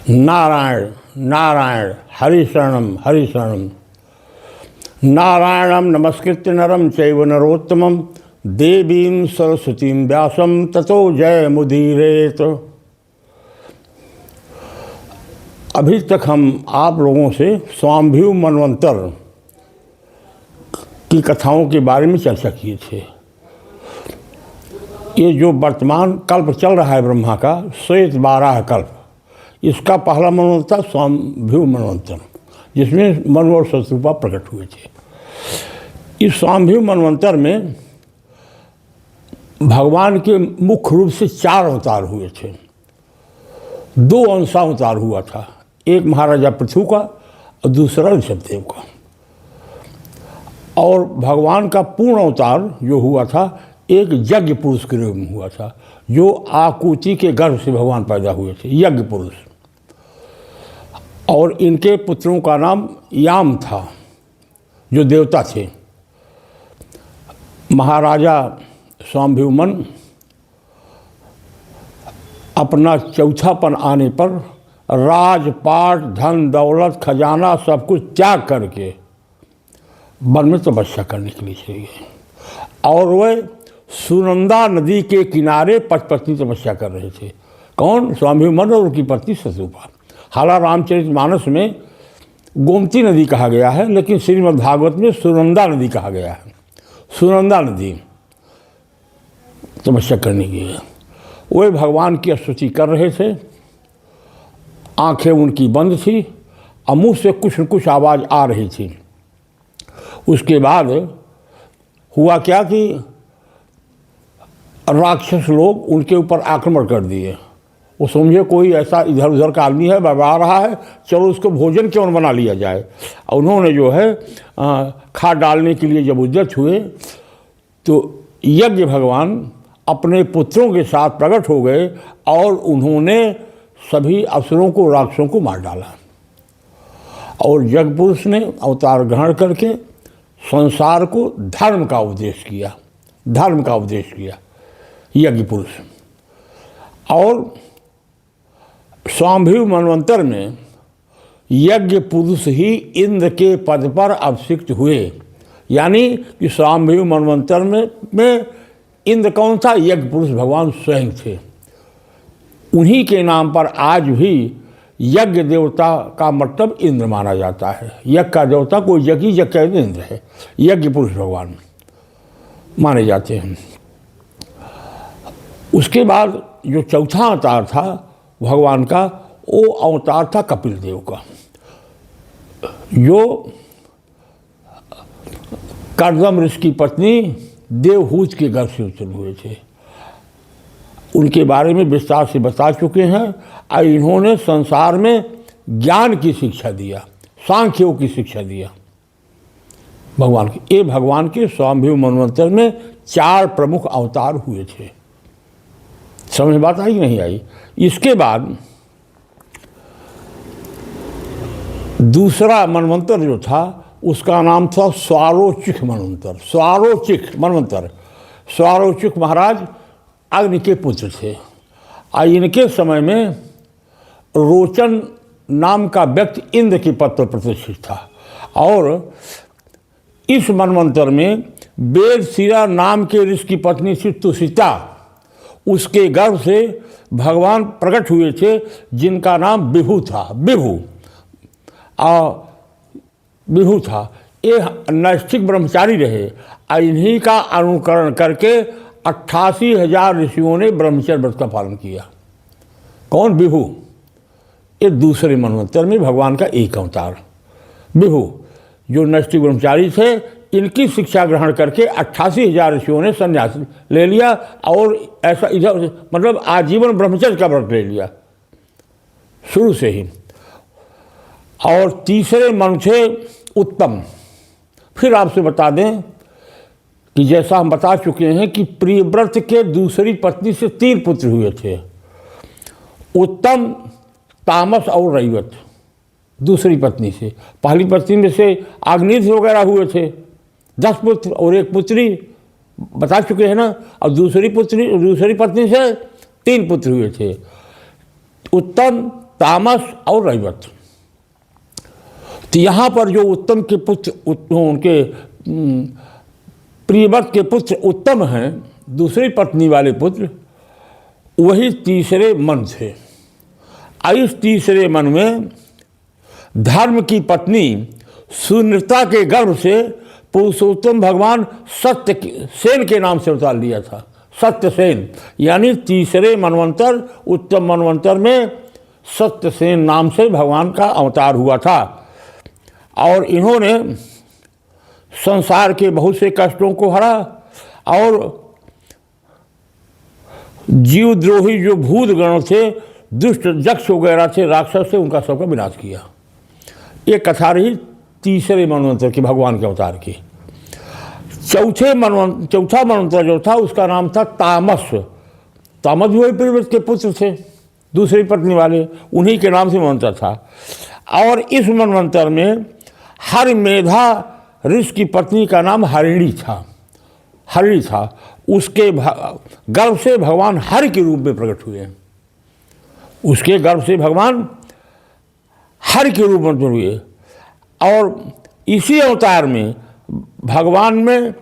नारायण नारायण हरिशरणम हरिशरणम। नारायणं नमस्कृत्य नरं चैव नरोत्तमं देवीं सरस्वतीं व्यासं ततो जयमुदीरयेत्। अभी तक हम आप लोगों से स्वामिभू मनवंतर की कथाओं के बारे में चर्चा किए थे। ये जो वर्तमान कल्प चल रहा है ब्रह्मा का श्वेत 12 कल्प, इसका पहला मनवंतर स्वामिभू मनवंतर, जिसमें मनु और शत्रुपा प्रकट हुए थे। इस स्वामिभू मनवंतर में भगवान के मुख्य रूप से 4 अवतार हुए थे। 2 अंशावतार हुआ था, एक महाराजा पृथु का और दूसरा ऋषभदेव का। और भगवान का पूर्ण अवतार जो हुआ था एक यज्ञ पुरुष के रूप में हुआ था, जो आकुति के गर्भ से भगवान पैदा हुए थे, यज्ञ पुरुष। और इनके पुत्रों का नाम याम था, जो देवता थे। महाराजा स्वामिभू मन अपना चौथापन आने पर राजपाट, धन दौलत, खजाना सब कुछ त्याग करके वन में तपस्या करने के लिए चले गए। और वह सुनंदा नदी के किनारे पचपत्नी तपस्या कर रहे थे। कौन? स्वामिभू मन और उनकी पत्नी शत्रुपा। हालांकि रामचरितमानस में गोमती नदी कहा गया है, लेकिन श्रीमद् भागवत में सुनंदा नदी कहा गया है। सुनंदा नदी तपस्या करने की है। वे भगवान की स्तुति कर रहे थे, आंखें उनकी बंद थी और मुँह से कुछ न कुछ आवाज़ आ रही थी। उसके बाद हुआ क्या कि राक्षस लोग उनके ऊपर आक्रमण कर दिए। वो समझे कोई ऐसा इधर उधर का आदमी है, बरबा रहा है, चलो उसको भोजन क्यों बना लिया जाए। और उन्होंने जो है खाद डालने के लिए जब उद्यत हुए तो यज्ञ भगवान अपने पुत्रों के साथ प्रकट हो गए और उन्होंने सभी असुरों को, राक्षसों को मार डाला। और यज्ञ पुरुष ने अवतार ग्रहण करके संसार को धर्म का उपदेश किया, धर्म का उपदेश किया यज्ञ पुरुष। और स्वामिभू मनवंतर में यज्ञ पुरुष ही इंद्र के पद पर अभिषिक्त हुए। यानी कि स्वामिभू मनवंतर में इंद्र कौन था? यज्ञ पुरुष भगवान स्वयं थे। उन्हीं के नाम पर आज भी यज्ञ देवता का मतलब इंद्र माना जाता है। यज्ञ का देवता कोई यज्ञ इंद्र है, यज्ञ पुरुष भगवान माने जाते हैं। उसके बाद जो चौथा अवतार था भगवान का, वो अवतार था कपिल देव का, जो कर्दम ऋषि की पत्नी देवहूति के गर्भ से उत्पन्न हुए थे। उनके बारे में विस्तार से बता चुके हैं। और इन्होंने संसार में ज्ञान की शिक्षा दिया, सांख्यों की शिक्षा दिया भगवान के। ये भगवान के स्वामिभू मनवंतर में 4 प्रमुख अवतार हुए थे। समझ में बात आई नहीं आई? इसके बाद दूसरा मनवंतर जो था उसका नाम था स्वारोचिक मनवंतर। स्वारोचिक मनवंतर, स्वारोचिक महाराज अग्नि के पुत्र थे। और इनके समय में रोचन नाम का व्यक्ति इंद्र के पद पर प्रतिष्ठित था। और इस मनवंतर में वेदशिरा नाम के ऋषि की पत्नी थी तुषिता, उसके गर्भ से भगवान प्रकट हुए थे, जिनका नाम विभु था। विभु था। ये नैष्ठिक ब्रह्मचारी रहे और इन्हीं का अनुकरण करके 88,000 ऋषियों ने ब्रह्मचर्य व्रत का पालन किया। कौन? विभु। ये दूसरे मनवंतर में भगवान का एक अवतार विभु, जो नैष्ठिक ब्रह्मचारी थे, इनकी शिक्षा ग्रहण करके 88,000 ऋषियों ने संन्यास ले लिया और ऐसा इधर मतलब आजीवन ब्रह्मचर्य का व्रत ले लिया शुरू से ही। और तीसरे मन थे उत्तम। फिर आपसे बता दें कि जैसा हम बता चुके हैं कि प्रियव्रत के दूसरी पत्नी से 3 पुत्र हुए थे, उत्तम, तामस और रैवत, दूसरी पत्नी से। पहली पत्नी में से अग्निध्र वगैरह हुए थे 10 पुत्र और 1 पुत्री, बता चुके हैं ना। और दूसरी पत्नी से 3 पुत्र हुए थे, उत्तम, तामस और रैवत। तो यहाँ पर जो उत्तम के पुत्र उनके प्रियव्रत के पुत्र उत्तम हैं, दूसरी पत्नी वाले पुत्र, वही तीसरे मन थे। इस तीसरे मन में धर्म की पत्नी सुनीता के गर्भ से पुरुषोत्तम भगवान सत्यसेन के नाम से अवतार लिया था। सत्यसेन यानी तीसरे मनवंतर, उत्तम मनवंतर में सत्यसेन नाम से भगवान का अवतार हुआ था। और इन्होंने संसार के बहुत से कष्टों को हरा और जीवद्रोही जो भूत गण थे, दुष्ट यक्ष वगैरह थे, राक्षस थे, उनका सबका विनाश किया। ये कथा रही तीसरे मनवंतर की, भगवान के अवतार की। चौथा मनवंतर जो था उसका नाम था तामस। तामस भी वही प्रियव्रत के पुत्र थे, दूसरी पत्नी वाले, उन्हीं के नाम से मनवंतर था। और इस मनवंतर में हर मेधा ऋषि की पत्नी का नाम हरिणी था। हरिणी था, उसके गर्भ से भगवान हरि के रूप में प्रकट हुए। उसके गर्भ से भगवान हरि के रूप में हुए। और इसी अवतार में भगवान में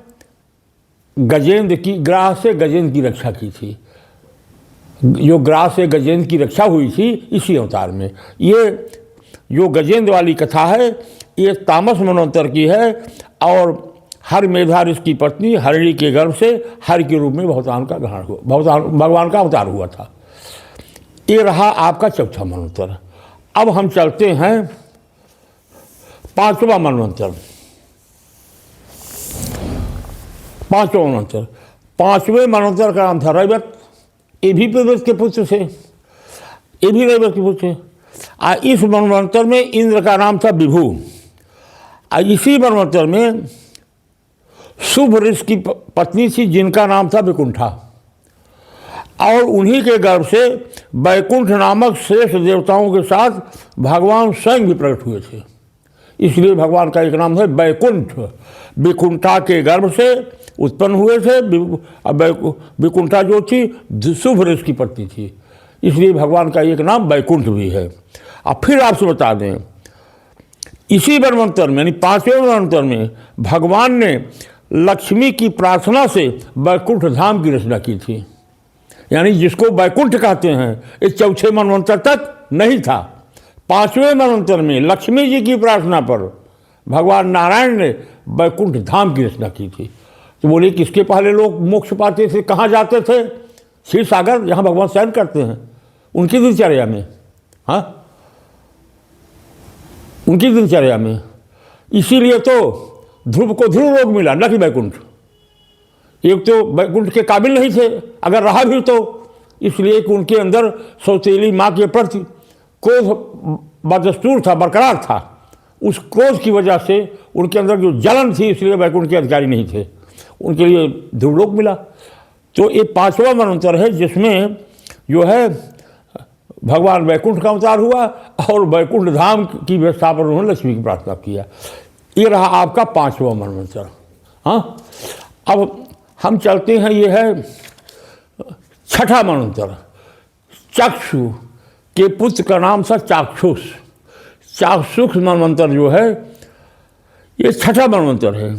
गजेंद्र की, ग्राह से गजेंद्र की रक्षा की थी। जो ग्राह से गजेंद्र की रक्षा हुई थी इसी अवतार में। ये जो गजेंद्र वाली कथा है ये तामस मनवंतर की है। और हर मेधा ऋषि की पत्नी हरिणी के गर्भ से हरि के रूप में भगवान का ग्रहण हुआ, भगवान का अवतार हुआ था। ये रहा आपका चौथा मनवंतर। अब हम चलते हैं पांचवा मनवंतर। पांचवा मनवंतर, पांचवें मनवंतर का नाम था रैवत। ये भी प्रियव्रत के पुत्र थे, ये भी रैवत के पुत्र थे। इस मनवंतर में इंद्र का नाम था विभु। इसी मनवंतर में शुभ ऋषि की पत्नी थी जिनका नाम था विकुंठा। और उन्हीं के गर्भ से वैकुंठ नामक श्रेष्ठ देवताओं के साथ भगवान स्वयं भी प्रकट हुए थे। इसलिए भगवान का एक नाम है वैकुंठ। विकुंठा के गर्भ से उत्पन्न हुए थे। विकुंठा जो थी शुभ ऋषि की पत्नी थी, इसलिए भगवान का एक नाम वैकुंठ भी है। अब फिर आपसे बता दें, इसी मनवंतर में यानी पांचवें मनवंतर में भगवान ने लक्ष्मी की प्रार्थना से वैकुंठ धाम की रचना की थी। यानी जिसको वैकुंठ कहते हैं ये चौथे मनवंतर तक नहीं था। पांचवें मनवंतर में लक्ष्मी जी की प्रार्थना पर भगवान नारायण ने वैकुंठ धाम की रचना की थी। तो बोले किसके पहले लोग मोक्ष पाते थे, कहाँ जाते थे? क्षीर सागर, जहाँ भगवान शयन करते हैं, उनकी दिनचर्या में। हाँ, उनकी दिनचर्या में। इसीलिए तो ध्रुव को ध्रुव लोक मिला, न कि वैकुंठ। एक तो वैकुंठ के काबिल नहीं थे, अगर रहा भी तो, इसलिए कि उनके अंदर सौतेली माँ के प्रति क्रोध बदस्तूर था, बरकरार था। उस क्रोध की वजह से उनके अंदर जो जलन थी, इसलिए वैकुंठ के अधिकारी नहीं थे, उनके लिए ध्रुवलोक मिला। तो ये पांचवा मनवंतर है जिसमें जो है भगवान वैकुंठ का अवतार हुआ और वैकुंठ धाम की व्यवस्था पर उन्होंने लक्ष्मी की प्रार्थना किया। ये रहा आपका पांचवा मनवंतर। हाँ, अब हम चलते हैं, ये है छठा मनवंतर। चक्षु के पुत्र का नाम था चाक्षुष। चाक्षुष मनवंतर जो है ये छठा मनवंतर है।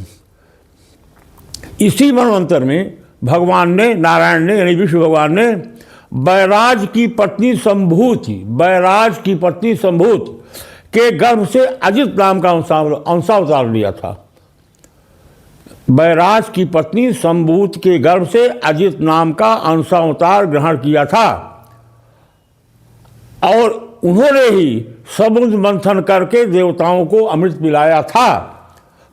इसी मनवंतर में भगवान ने, नारायण ने यानी विष्णु भगवान ने बैराज की पत्नी संभूति, बैराज की पत्नी संभूत के गर्भ से अजित नाम का अंशावतार लिया था। बैराज की पत्नी संभूत के गर्भ से अजित नाम का अंशावतार ग्रहण किया था और उन्होंने ही समुद्र मंथन करके देवताओं को अमृत पिलाया था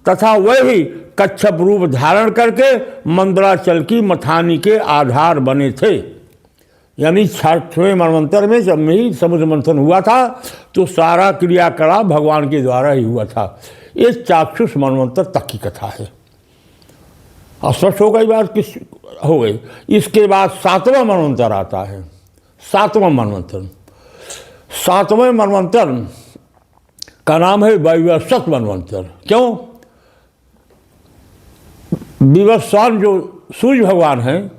तथा वह ही कच्छप रूप धारण करके मंदराचल की मथानी के आधार बने थे। यानी छठवें मनवंतर में जब में ही समुद्र मंथन हुआ था तो सारा क्रियाकलाप भगवान के द्वारा ही हुआ था। ये चाक्षुष मनवंतर तक की कथा है। स्पष्ट हो गई बात, किस हो गई। इसके बाद सातवां मनवंतर आता है। सातवां मनवंतर, सातवें मनवंतर का नाम है वैवस्वत मनवंतर। क्यों? विवस्वान जो सूर्य भगवान हैं,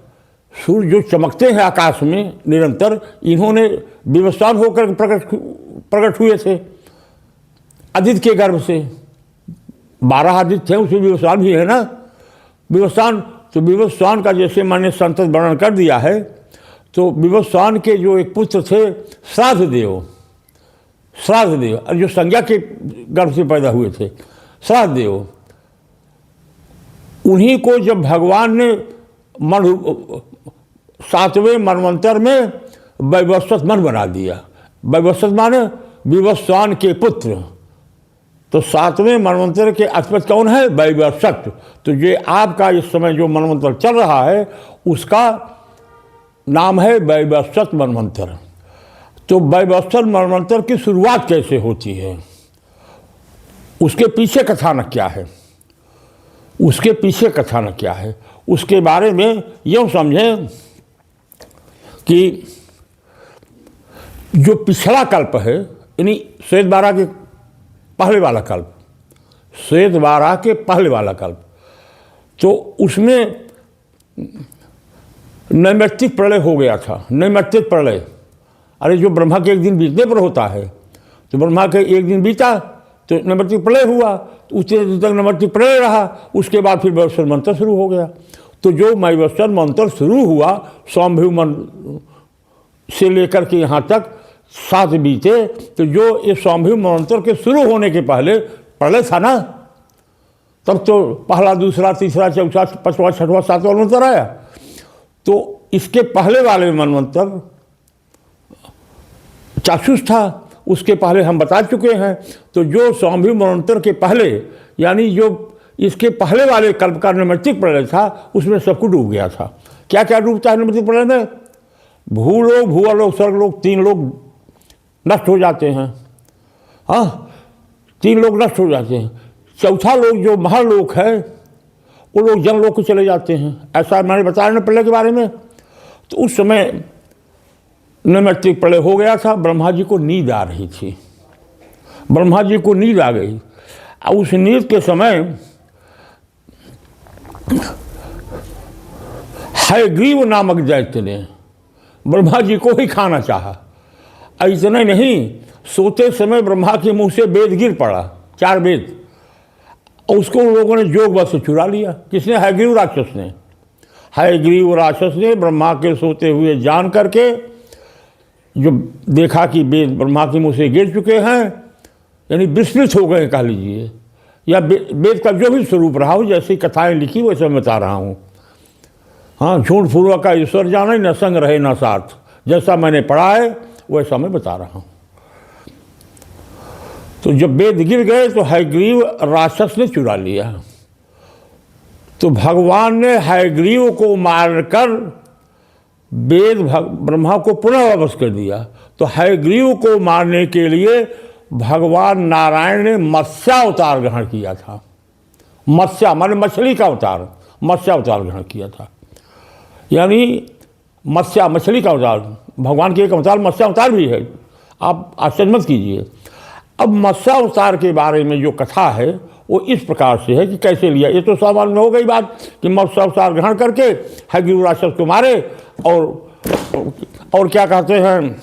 सूर्य जो चमकते हैं आकाश में निरंतर, इन्होंने विवस्वान होकर प्रकट हुए थे आदित्य के गर्भ से। 12 आदित्य थे, उसमें विवस्वान भी है ना। विवस्वान, तो विवस्वान का जैसे मैंने संतत वर्णन कर दिया है, तो विवस्वान के जो एक पुत्र थे श्राद्ध देव, और जो संज्ञा के गर्भ से पैदा हुए थे श्राद्ध देव, उन्हीं को जब भगवान ने 7वें मनवंतर में वैवस्वत मन बना दिया। वैवस्वत माने विवस्वान के पुत्र। तो 7वें मनवंतर के अधिपति कौन है? वैवस्वत। तो ये आपका इस समय जो मनवंतर चल रहा है उसका नाम है वैवस्वत मनवंतर। तो वैवस्वत मनवंतर की शुरुआत कैसे होती है, उसके पीछे कथानक क्या है, उसके बारे में यूँ समझें कि जो पिछला कल्प है, यानी श्वेत 12 के पहले वाला कल्प, तो उसमें नैमित्तिक प्रलय हो गया था। नैमित्तिक प्रलय, अरे जो ब्रह्मा के एक दिन बीतने पर होता है, तो ब्रह्मा के एक दिन बीता तो नैमित्तिक प्रलय हुआ, तो उतने दिन तक नैमित्तिक प्रलय रहा। उसके बाद फिर वैवस्वत मंत्र शुरू हो गया। तो जो वैवस्वत मंत्र शुरू हुआ स्वाम्भु मन से लेकर के यहाँ तक 7 बीते, तो जो ये स्वाम्भु मंत्र के शुरू होने के पहले प्रलय था ना, तब तो पहला, दूसरा, तीसरा, चौथा, 5वां, 6वां, 7वां मंत्र आया। तो इसके पहले वाले मनवंतर चाक्षुष था, उसके पहले हम बता चुके हैं। तो जो स्वाम्भु मनवंतर के पहले, यानी जो इसके पहले वाले कल्प का नैमित्तिक प्रलय था, उसमें सब कुछ डूब गया था। क्या क्या डूबता है नैमित्तिक प्रलय में? भूलोक, भूअलोक, स्वर्गलोक, 3 लोग नष्ट हो जाते हैं। हाँ, 3 लोग नष्ट हो जाते हैं। चौथा लोग जो महालोक है, वो लोग जनलोक को चले जाते हैं। ऐसा मैंने बताया ना प्रलय के बारे में। तो उस समय नैमित्तिक प्रलय हो गया था। ब्रह्मा जी को नींद आ रही थी, ब्रह्मा जी को नींद आ गई। और उस नींद के समय हयग्रीव नामक दैत्य ने ब्रह्मा जी को ही खाना चाहा। इतना नहीं, सोते समय ब्रह्मा के मुंह से वेद गिर पड़ा, 4 वेद, और उसको उन लोगों ने जोग बस से चुरा लिया। किसने? हयग्रीव राक्षस ने। हयग्रीव राक्षस ने ब्रह्मा के सोते हुए जान करके जो देखा कि वेद ब्रह्मा के मुंह से गिर चुके हैं, यानी विस्मृत हो गए कह लीजिए, या वेद का जो भी स्वरूप रहा हो, जैसी कथाएं लिखी वैसे मैं बता रहा हूँ। हाँ, झूठ पूर्वक का ईश्वर जाने, न संग रहे न साथ, जैसा मैंने पढ़ा है वैसा मैं बता रहा हूँ। तो जब वेद गिर गए तो हयग्रीव राक्षस ने चुरा लिया। तो भगवान ने हयग्रीव को मारकर वेद ब्रह्मा को पुनः वापस कर दिया। तो हयग्रीव को मारने के लिए भगवान नारायण ने मत्स्यावतार ग्रहण किया था। मत्स्य माने मछली का अवतार, मत्स्यावतार ग्रहण किया था। यानी मछली का अवतार, भगवान के एक अवतार मत्स्यावतार भी है, आप आश्चर्य मत कीजिए। अब मत्स्यावतार के बारे में जो कथा है वो इस प्रकार से है कि कैसे लिया। ये तो सवाल में हो गई बात कि मत्स्यावतार ग्रहण करके हयग्रीव राक्षस को मारे, और क्या कहते हैं,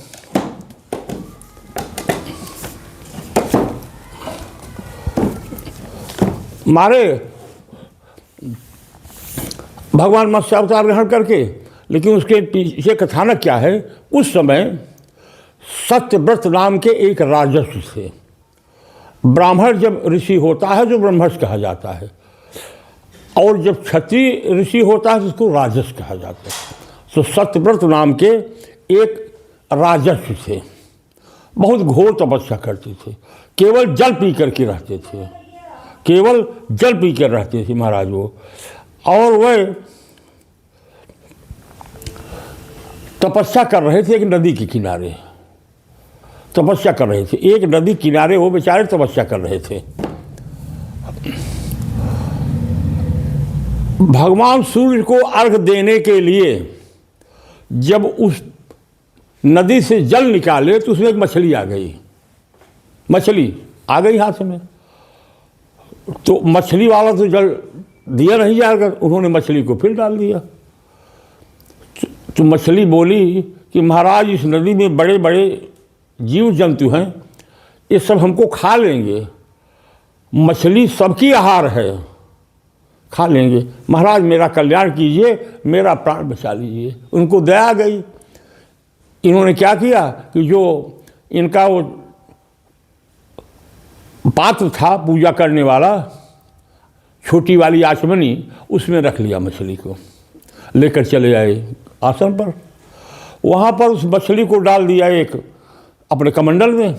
मारे भगवान मत्स्यावतार ग्रहण करके। लेकिन उसके पीछे कथानक क्या है? उस समय सत्यव्रत नाम के एक राजर्षि थे। ब्राह्मण जब ऋषि होता है जो ब्रह्मर्षि कहा जाता है, और जब क्षत्रिय ऋषि होता है तो उसको राजस कहा जाता है। तो सत्यव्रत नाम के एक राजर्षि थे, बहुत घोर तपस्या करते थे, केवल जल पी करके रहते थे, केवल जल पी कर रहते थे महाराज वो। और वह तपस्या कर रहे थे एक नदी के किनारे, तपस्या कर रहे थे एक नदी किनारे, वो बेचारे तपस्या कर रहे थे। भगवान सूर्य को अर्घ देने के लिए जब उस नदी से जल निकाले तो उसमें एक मछली आ गई, मछली आ गई हाथ में। तो मछली वाला तो जल दिया नहीं जाएगा, उन्होंने मछली को फिर डाल दिया। तो मछली बोली कि महाराज इस नदी में बड़े बड़े जीव जंतु हैं, ये सब हमको खा लेंगे, मछली सबकी आहार है, खा लेंगे, महाराज मेरा कल्याण कीजिए, मेरा प्राण बचा लीजिए। उनको दया आ गई। इन्होंने क्या किया कि जो इनका वो पात्र था पूजा करने वाला, छोटी वाली आचमनी, उसमें रख लिया मछली को, लेकर चले आए आसन पर। वहाँ पर उस मछली को डाल दिया एक अपने कमंडल में।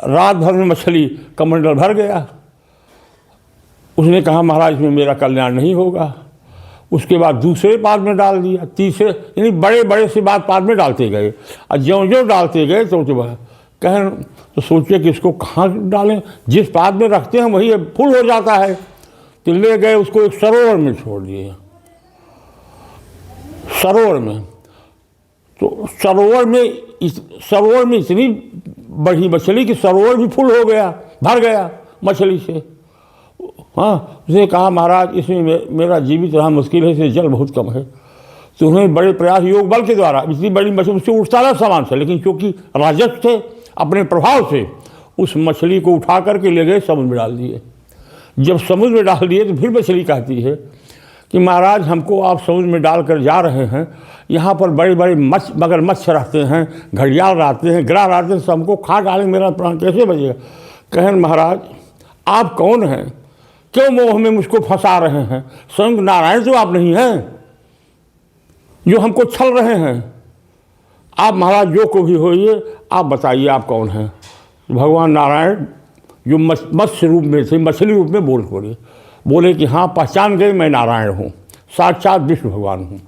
रात भर में मछली कमंडल भर गया। उसने कहा महाराज इसमें मेरा कल्याण नहीं होगा। उसके बाद दूसरे पात्र में डाल दिया, तीसरे, यानी बड़े बड़े से बात पात्र में डालते गए। और ज्यों डालते गए तो कहें तो सोचे कि इसको कहाँ डालें, जिस पात्र में रखते हैं वही फुल हो जाता है। तो ले गए उसको एक सरोवर में छोड़ दिए। सरोवर में, तो सरोवर में इतनी बड़ी मछली कि सरोवर भी फुल हो गया, भर गया मछली से। हाँ, उसने कहा महाराज इसमें मेरा जीवित रहना मुश्किल है, इसमें जल बहुत कम है। तो उन्होंने बड़े प्रयास योग बल के द्वारा इतनी बड़ी मछली, उससे उठता रहा सामान से, लेकिन क्योंकि राजस थे अपने प्रभाव से उस मछली को उठा करके ले गए, समुद्र में डाल दिए। जब समुद्र में डाल दिए तो फिर मछली कहती है कि महाराज हमको आप समुद्र में डाल कर जा रहे हैं, यहाँ पर बड़े बड़े मगरमच्छ रहते हैं, घड़ियाल रहते हैं, गिरा रहते हैं, सबको खा डालेंगे, मेरा प्राण कैसे बचेगा। कहें महाराज आप कौन हैं, क्यों मोह में मुझको फंसा रहे हैं, स्वयं नारायण तो आप नहीं हैं जो हमको छल रहे हैं। आप महाराज जो को भी होइए, आप बताइए आप कौन हैं। भगवान नारायण जो मत्स्य रूप में थे, मछली रूप में बोले कि हाँ पहचान गए, मैं नारायण हूँ, साक्षात विष्णु भगवान हूँ,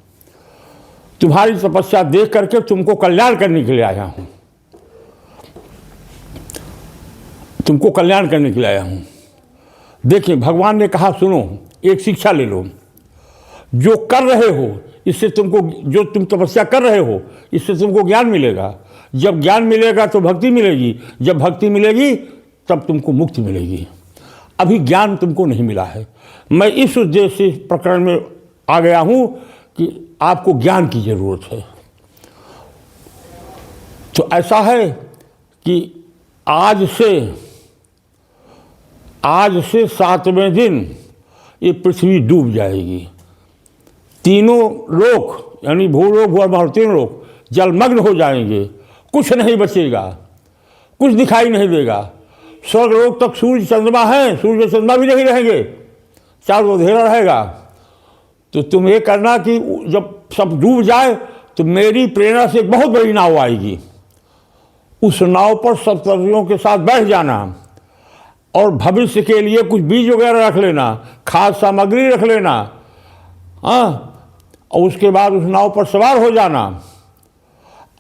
तुम्हारी तपस्या देख करके तुमको कल्याण करने के लिए आया हूँ, तुमको कल्याण करने के लिए आया हूँ। देखिए भगवान ने कहा सुनो, एक शिक्षा ले लो, जो कर रहे हो इससे तुमको, जो तुम तपस्या कर रहे हो इससे तुमको ज्ञान मिलेगा। जब ज्ञान मिलेगा तो भक्ति मिलेगी, जब भक्ति मिलेगी तब तुमको मुक्ति मिलेगी। अभी ज्ञान तुमको नहीं मिला है। मैं इस उद्देश्य से इस प्रकरण में आ गया हूँ कि आपको ज्ञान की जरूरत है। तो ऐसा है कि आज से 7वें दिन ये पृथ्वी डूब जाएगी। तीनों लोक यानी भूलोक भूवर्भव तीनों लोक जलमग्न हो जाएंगे, कुछ नहीं बचेगा, कुछ दिखाई नहीं देगा। स्वर्ग लोक तक सूर्य चंद्रमा है, सूर्य चंद्रमा भी नहीं रहेंगे, चारों अंधेरा रहेगा। तो तुम ये करना कि जब सब डूब जाए तो मेरी प्रेरणा से एक बहुत बड़ी नाव आएगी, उस नाव पर सप्तर्षियों के साथ बैठ जाना और भविष्य के लिए कुछ बीज वगैरह रख लेना, खाद सामग्री रख लेना। हाँ, और उसके बाद उस नाव पर सवार हो जाना।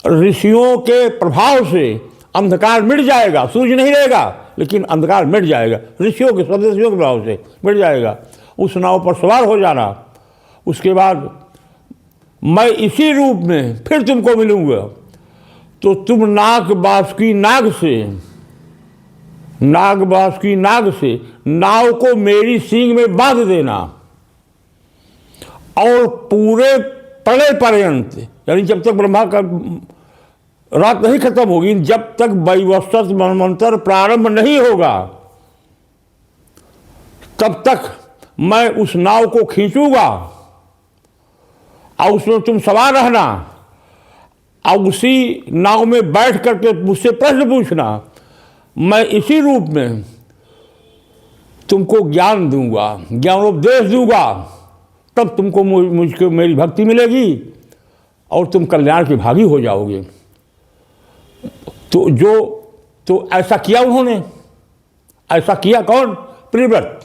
ऋषियों के प्रभाव से अंधकार मिट जाएगा, सूर्य नहीं रहेगा लेकिन अंधकार मिट जाएगा, ऋषियों के स्वदेशियों के प्रभाव से मिट जाएगा। उस नाव पर सवार हो जाना। उसके बाद मैं इसी रूप में फिर तुमको मिलूंगा, तो तुम नाग बासुकी नाग से नाव को मेरी सींग में बांध देना और पूरे प्रलय पर्यंत, यानी जब तक ब्रह्मा का रात नहीं खत्म होगी, जब तक वैवस्वत मनवंतर प्रारंभ नहीं होगा, तब तक मैं उस नाव को खींचूंगा और उसमें तुम सवार रहना और उसी नाव में बैठ करके मुझसे प्रश्न पूछना। मैं इसी रूप में तुमको ज्ञान दूंगा, ज्ञानोपदेश दूंगा, तब तुमको मुझको मेरी भक्ति मिलेगी और तुम कल्याण के भागी हो जाओगे। तो ऐसा किया उन्होंने। ऐसा किया कौन? प्रियव्रत,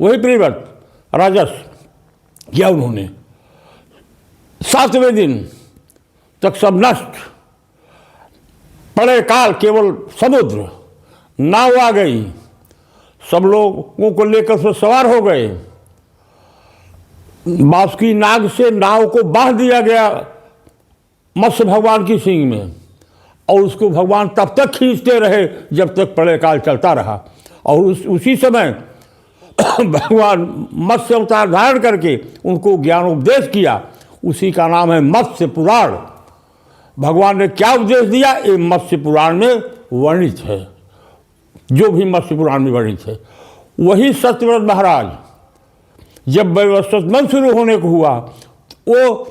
वही प्रियव्रत राजस किया उन्होंने। 7वें दिन तक सब नष्ट, प्रलय काल, केवल समुद्र, नाव आ गई, सब लोगों को लेकर उसमें सवार हो गए। बासुकी नाग से नाव को बांध दिया गया मत्स्य भगवान की सींग में और उसको भगवान तब तक खींचते रहे जब तक प्रलय काल चलता रहा। और उसी समय भगवान मत्स्य अवतार धारण करके उनको ज्ञानोपदेश किया। उसी का नाम है मत्स्य पुराण। भगवान ने क्या उपदेश दिया, ये मत्स्य पुराण में वर्णित है, जो भी मत्स्य पुराण में वर्णित है। वही सत्यव्रत महाराज जब वैवस्वत मन शुरू होने को हुआ, वो